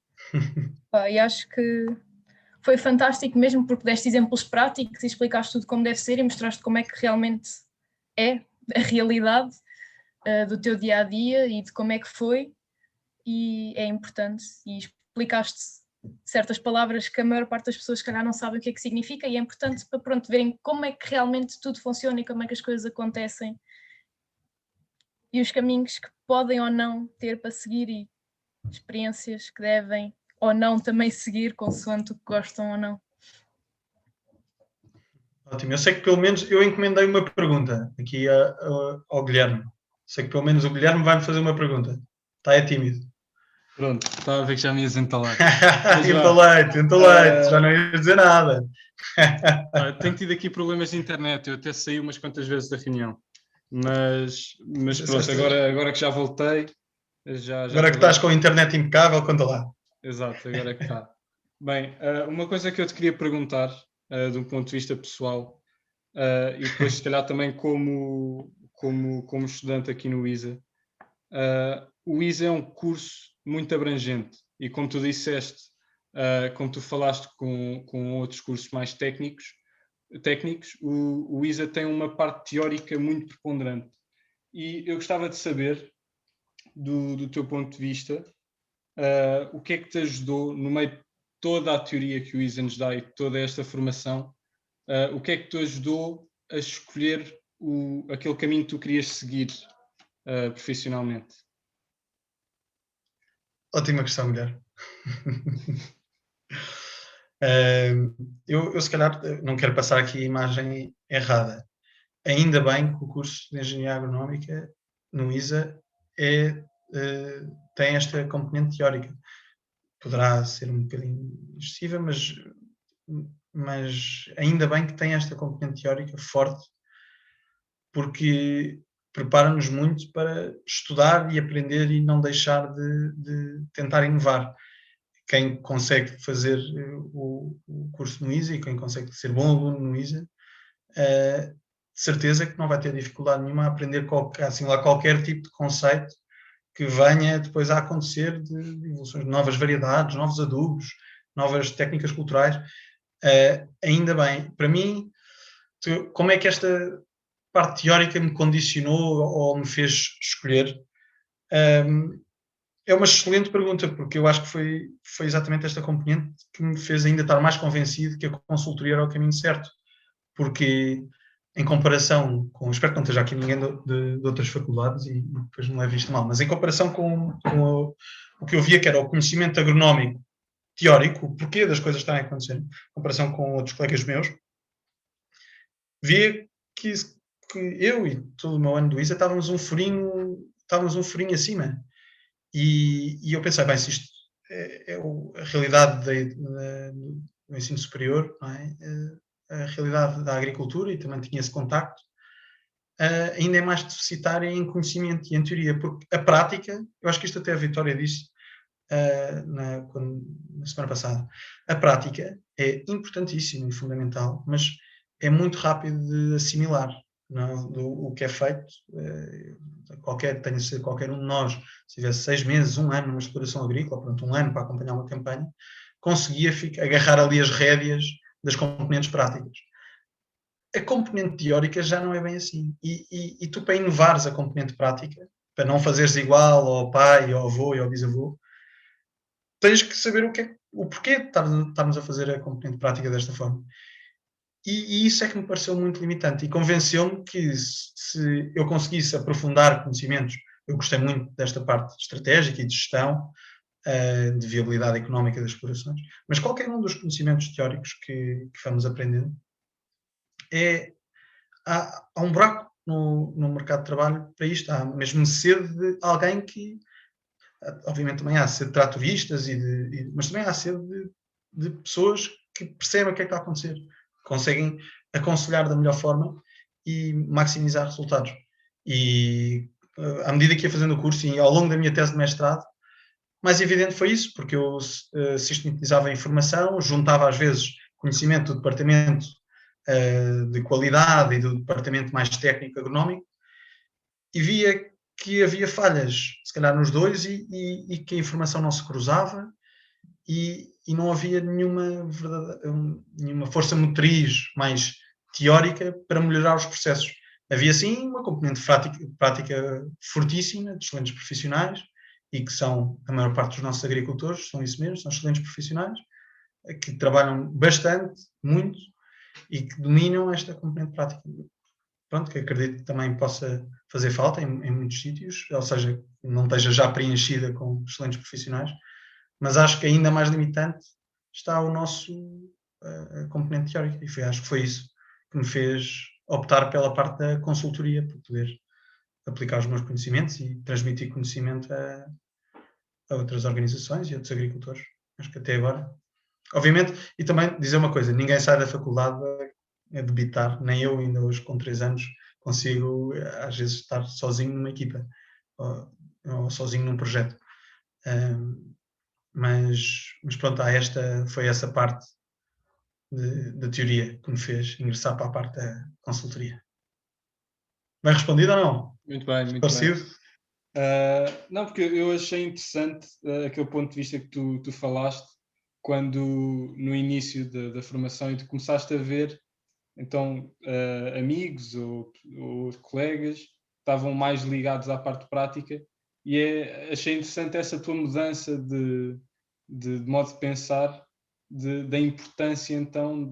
E acho que foi fantástico mesmo porque deste exemplos práticos e explicaste tudo como deve ser e mostraste como é que realmente é a realidade do teu dia-a-dia e de como é que foi. E é importante. E explicaste certas palavras que a maior parte das pessoas se calhar não sabem o que é que significa e é importante para verem como é que realmente tudo funciona e como é que as coisas acontecem e os caminhos que podem ou não ter para seguir e experiências que devem ou não também seguir consoante o que gostam ou não. Ótimo, eu sei que pelo menos eu encomendei uma pergunta aqui ao Guilherme. Sei que pelo menos o Guilherme vai-me fazer uma pergunta. Está tímido. Pronto, estava a ver que já me ias entalar. Entalei-te, já não ias dizer nada. Tenho tido aqui problemas de internet, eu até saí umas quantas vezes da reunião. Mas pronto, agora que já voltei... Agora que estás com a internet impecável, conta lá. Exato, agora é que está. Bem, uma coisa que eu te queria perguntar, de um ponto de vista pessoal, e depois se calhar também como estudante aqui no ISA, o ISA é um curso muito abrangente e como tu disseste, como tu falaste com outros cursos mais técnicos, o ISA tem uma parte teórica muito preponderante. E eu gostava de saber, do teu ponto de vista, o que é que te ajudou no meio de toda a teoria que o ISA nos dá e toda esta formação, o que é que te ajudou a escolher aquele caminho que tu querias seguir profissionalmente? Ótima questão, Guilherme. Eu se calhar não quero passar aqui a imagem errada. Ainda bem que o curso de Engenharia Agronómica no ISA tem esta componente teórica. Poderá ser um bocadinho excessiva, mas ainda bem que tem esta componente teórica forte, porque prepara-nos muito para estudar e aprender e não deixar de tentar inovar. Quem consegue fazer o curso no ISA e quem consegue ser bom aluno no ISA, de certeza que não vai ter dificuldade nenhuma a aprender qualquer tipo de conceito que venha depois a acontecer de evoluções de novas variedades, novos adubos, novas técnicas culturais. Ainda bem. Para mim, como é que esta parte teórica me condicionou ou me fez escolher? É uma excelente pergunta, porque eu acho que foi exatamente esta componente que me fez ainda estar mais convencido que a consultoria era o caminho certo. Porque, em comparação com... Espero que não esteja aqui ninguém de outras faculdades e depois não leve isto mal, mas em comparação com o que eu via que era o conhecimento agronómico teórico, o porquê das coisas estarem a acontecer, em comparação com outros colegas meus, via que eu e todo o meu ano do ISA estávamos um furinho acima. E eu pensei, bem, se isto é a realidade do ensino superior, não é? A realidade da agricultura, e também tinha esse contacto, ainda é mais deficitária em conhecimento e em teoria, porque a prática, eu acho que isto até a Vitória disse na semana passada, a prática é importantíssima e fundamental, mas é muito rápido de assimilar. O que é feito, tenha de ser qualquer um de nós, se tivesse 6 meses, 1 ano numa exploração agrícola, pronto, 1 ano para acompanhar uma campanha, conseguia agarrar ali as rédeas das componentes práticas. A componente teórica já não é bem assim. E tu, para inovares a componente prática, para não fazeres igual ao pai, ao avô e ao bisavô, tens que saber o porquê de estarmos a fazer a componente prática desta forma. E isso é que me pareceu muito limitante e convenceu-me que se eu conseguisse aprofundar conhecimentos, eu gostei muito desta parte estratégica e de gestão, de viabilidade económica das explorações, mas qualquer um dos conhecimentos teóricos que vamos aprendendo, há um buraco no mercado de trabalho para isto, há mesmo sede de alguém que, obviamente também há sede de tratoristas, mas também há sede de pessoas que percebem o que é que está a acontecer, conseguem aconselhar da melhor forma e maximizar resultados. E à medida que ia fazendo o curso e ao longo da minha tese de mestrado, mais evidente foi isso, porque eu sistematizava a informação, juntava às vezes conhecimento do departamento de qualidade e do departamento mais técnico agronómico e via que havia falhas, se calhar nos dois, e que a informação não se cruzava e não havia nenhuma força motriz mais teórica para melhorar os processos. Havia sim uma componente prática fortíssima, de excelentes profissionais, e que são, a maior parte dos nossos agricultores, são isso mesmo, são excelentes profissionais, que trabalham bastante, muito, e que dominam esta componente prática. Pronto, que acredito que também possa fazer falta em muitos sítios, ou seja, não esteja já preenchida com excelentes profissionais, mas acho que ainda mais limitante está o nosso componente teórico, e acho que foi isso que me fez optar pela parte da consultoria, para poder aplicar os meus conhecimentos e transmitir conhecimento a outras organizações e a outros agricultores. Acho que até agora. Obviamente, e também dizer uma coisa, ninguém sai da faculdade a debitar, nem eu ainda hoje com 3 anos consigo às vezes estar sozinho numa equipa ou sozinho num projeto. Mas pronto, foi essa parte da teoria que me fez ingressar para a parte da consultoria. Bem respondido ou não? Muito bem, muito Parecido? bem. Não, porque eu achei interessante aquele ponto de vista que tu falaste quando no início da formação e tu começaste a ver então amigos ou colegas que estavam mais ligados à parte prática e achei interessante essa tua mudança de modo de pensar, da importância então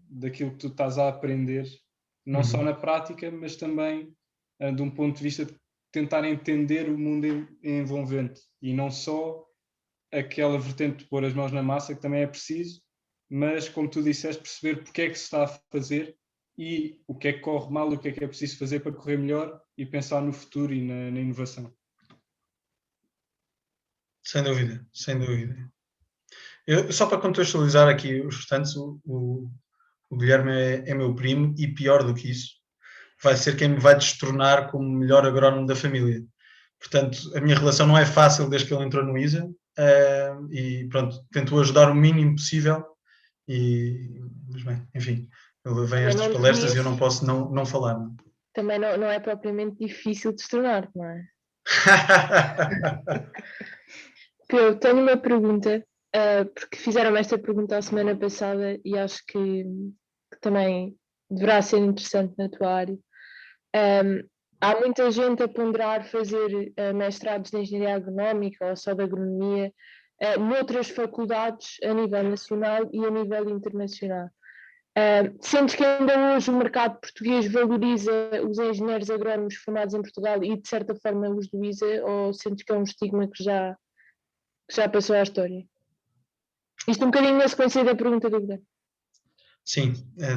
daquilo que tu estás a aprender, não só na prática, mas também de um ponto de vista de tentar entender o mundo envolvente e não só aquela vertente de pôr as mãos na massa, que também é preciso, mas como tu disseste, perceber porque é que se está a fazer e o que é que corre mal, o que é preciso fazer para correr melhor e pensar no futuro e na inovação. Sem dúvida, sem dúvida. Só para contextualizar aqui os restantes, o Guilherme é meu primo e pior do que isso, vai ser quem me vai destornar como o melhor agrónomo da família. Portanto, a minha relação não é fácil desde que ele entrou no ISA e pronto, tento ajudar o mínimo possível mas bem, enfim, ele vem a estas palestras e eu não posso não falar. Não? Também não é propriamente difícil de se tornar, não é? Eu tenho uma pergunta, porque fizeram esta pergunta a semana passada e acho que também deverá ser interessante na tua área. Há muita gente a ponderar fazer mestrados de engenharia agronómica ou só de agronomia noutras faculdades a nível nacional e a nível internacional. Sentes que ainda hoje o mercado português valoriza os engenheiros agrónomos formados em Portugal e de certa forma os do ISA, ou sentes que é um estigma que já passou à história? Isto um bocadinho na sequência da pergunta do Guilherme. Sim,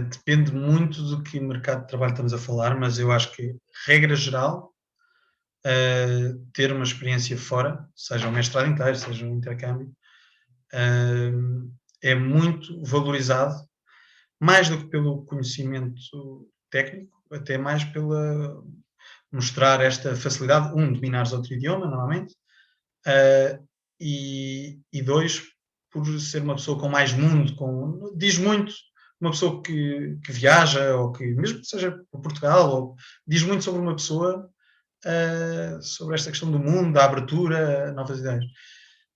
depende muito do que mercado de trabalho estamos a falar, mas eu acho que, regra geral, ter uma experiência fora, seja um mestrado inteiro, seja um intercâmbio, é muito valorizado, mais do que pelo conhecimento técnico, até mais pela mostrar esta facilidade, dominares outro idioma, normalmente, e 2, por ser uma pessoa com mais mundo, diz muito, uma pessoa que viaja, ou que, mesmo que seja por Portugal, ou diz muito sobre uma pessoa, sobre esta questão do mundo, da abertura a novas ideias.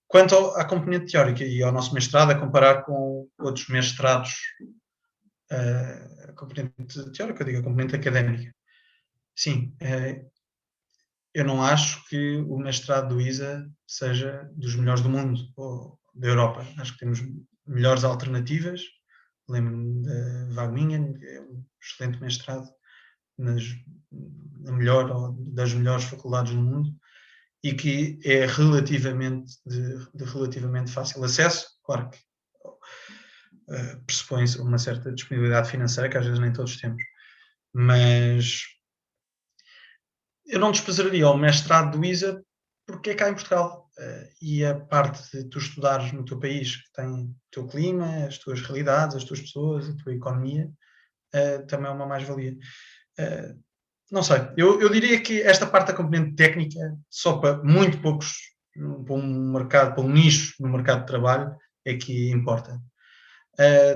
Quanto à componente teórica e ao nosso mestrado, a comparar com outros mestrados, a componente teórica, eu digo a componente académica. Sim, eu não acho que o mestrado do ISA seja dos melhores do mundo ou da Europa. Acho que temos melhores alternativas. Lembro-me da Wageningen, que é um excelente mestrado na melhor ou das melhores faculdades do mundo e que é relativamente de relativamente fácil acesso. Claro que pressupõe-se uma certa disponibilidade financeira, que às vezes nem todos temos. Mas eu não desprezaria o mestrado do ISA porque é cá em Portugal. E a parte de tu estudares no teu país, que tem o teu clima, as tuas realidades, as tuas pessoas, a tua economia, também é uma mais-valia. não sei, eu diria que esta parte da componente técnica, só para muito poucos, para um mercado, para um nicho no mercado de trabalho, é que importa.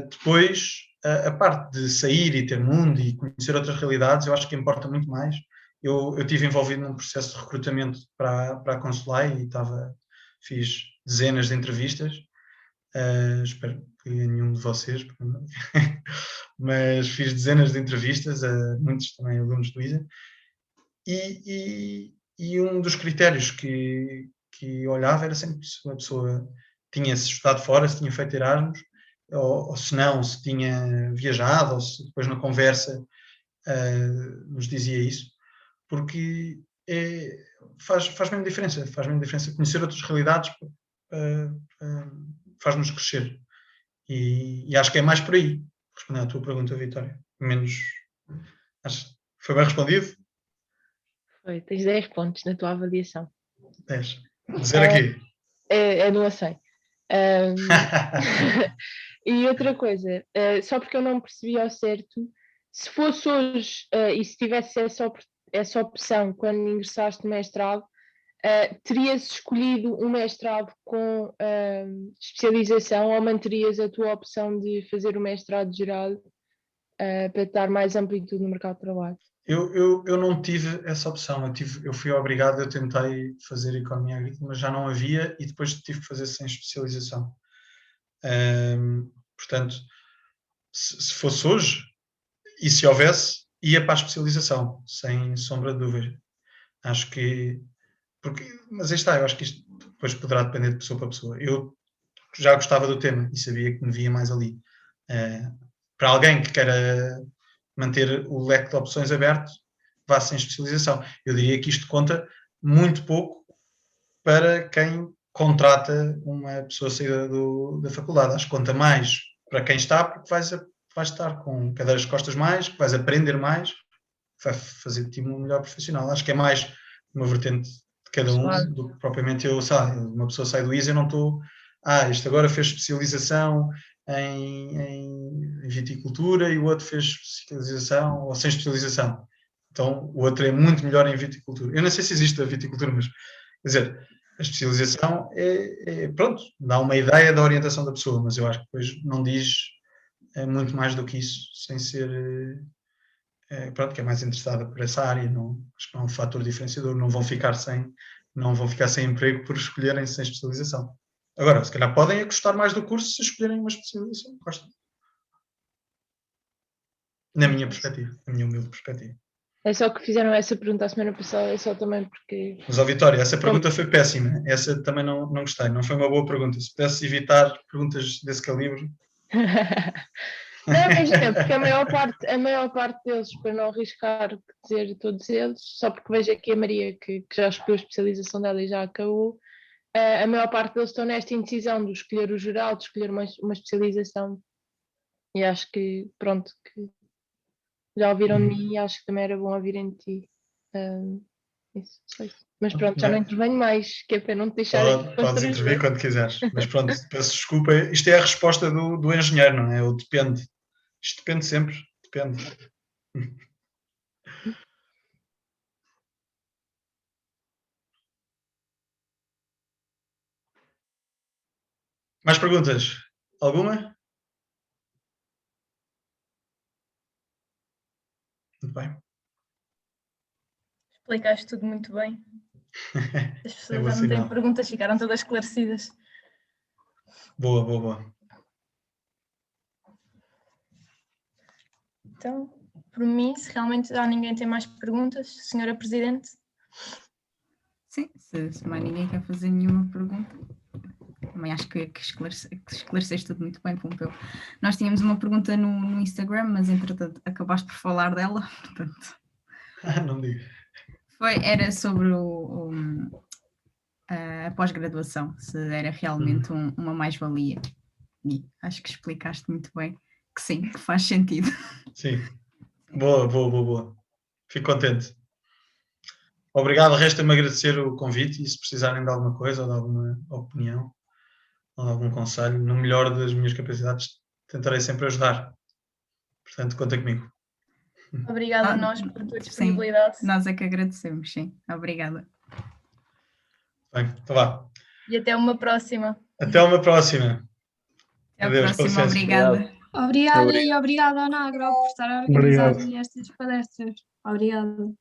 Depois, a parte de sair e ter mundo e conhecer outras realidades, eu acho que importa muito mais. Eu estive envolvido num processo de recrutamento para a Consulai e fiz dezenas de entrevistas. Espero que nenhum de vocês, mas fiz dezenas de entrevistas a muitos também alunos do ISA. E um dos critérios que olhava era sempre se a pessoa tinha estudado fora, se tinha feito Erasmus, ou se não, se tinha viajado, ou se depois na conversa nos dizia isso, porque faz mesmo diferença, conhecer outras realidades faz-nos crescer, e acho que é mais por aí, respondendo à tua pergunta, Vitória, menos, acho que foi bem respondido. Foi, tens 10 pontos na tua avaliação. 10. Dizer aqui. É no ACEI. E outra coisa, só porque eu não percebi ao certo, se fosse hoje e se tivesse essa opção quando ingressaste no mestrado, terias escolhido um mestrado com especialização ou manterias a tua opção de fazer o mestrado geral para dar mais amplitude no mercado de trabalho? Eu não tive essa opção, eu fui obrigado, eu tentei fazer economia agrícola, mas já não havia e depois tive que fazer sem especialização. Portanto, se fosse hoje, e se houvesse, ia para a especialização, sem sombra de dúvida. Acho que, mas aí está, eu acho que isto depois poderá depender de pessoa para pessoa. Eu já gostava do tema e sabia que me via mais ali. Para alguém que queira manter o leque de opções aberto, vá sem especialização. Eu diria que isto conta muito pouco para quem contrata uma pessoa saída da faculdade. Acho que conta mais para quem está, porque vais estar com cadeiras de costas mais, que vais aprender mais, vai fazer de ti um melhor profissional. Acho que é mais uma vertente de cada um do que propriamente uma pessoa sai do ISA e eu não estou... este agora fez especialização em viticultura e o outro fez especialização ou sem especialização. Então, o outro é muito melhor em viticultura. Eu não sei se existe a viticultura, mas, quer dizer, a especialização pronto, dá uma ideia da orientação da pessoa, mas eu acho que depois não diz muito mais do que isso, sem ser, pronto, que é mais interessada por essa área. Acho que não é um fator diferenciador, não vão ficar sem emprego por escolherem sem especialização. Agora, se calhar podem gostar mais do curso se escolherem uma especialização. Gostam. Na minha perspectiva, na minha humilde perspectiva. É só que fizeram essa pergunta a semana passada, é só também porque... Mas, Vitória, essa pergunta foi péssima. Essa também não gostei, não foi uma boa pergunta. Se pudesse evitar perguntas desse calibre... Não, imagina, porque a maior parte deles, para não arriscar dizer todos eles, só porque vejo aqui a Maria que já escolheu a especialização dela e já acabou, a maior parte deles estão nesta indecisão de escolher o geral, de escolher uma especialização. E acho que, pronto, que já ouviram de mim e acho que também era bom ouvirem de ti. Isso, só isso. Mas pronto, já não intervenho mais, que é para não te deixar... Podes intervir quando quiseres, mas pronto, peço desculpa. Isto é a resposta do engenheiro, não é? O depende. Isto depende sempre, depende. Mais perguntas? Alguma? Muito bem. Explicaste tudo muito bem. As pessoas já não sinal. têm perguntas, ficaram todas esclarecidas. Boa. Então, por mim, se realmente já ninguém tem mais perguntas, Senhora Presidente. Sim, se mais ninguém quer fazer nenhuma pergunta. Também acho que esclareceste tudo muito bem, Pompeu. Nós tínhamos uma pergunta no Instagram, mas entretanto acabaste por falar dela, portanto... Não digo. Era sobre a pós-graduação, se era realmente uma mais-valia. E acho que explicaste muito bem que sim, que faz sentido. Sim. Boa. Fico contente. Obrigado. Resta-me agradecer o convite e se precisarem de alguma coisa ou de alguma opinião ou de algum conselho, no melhor das minhas capacidades, tentarei sempre ajudar. Portanto, conta comigo. Obrigada a nós por tua disponibilidade. Nós é que agradecemos, sim. Obrigada. Bem, então vá. E até uma próxima. Até uma próxima. Até a Adeus, com próxima, licença. obrigada. Obrigada Obrigado. e obrigada ao Nagro por estar a organizar estas palestras. Obrigada.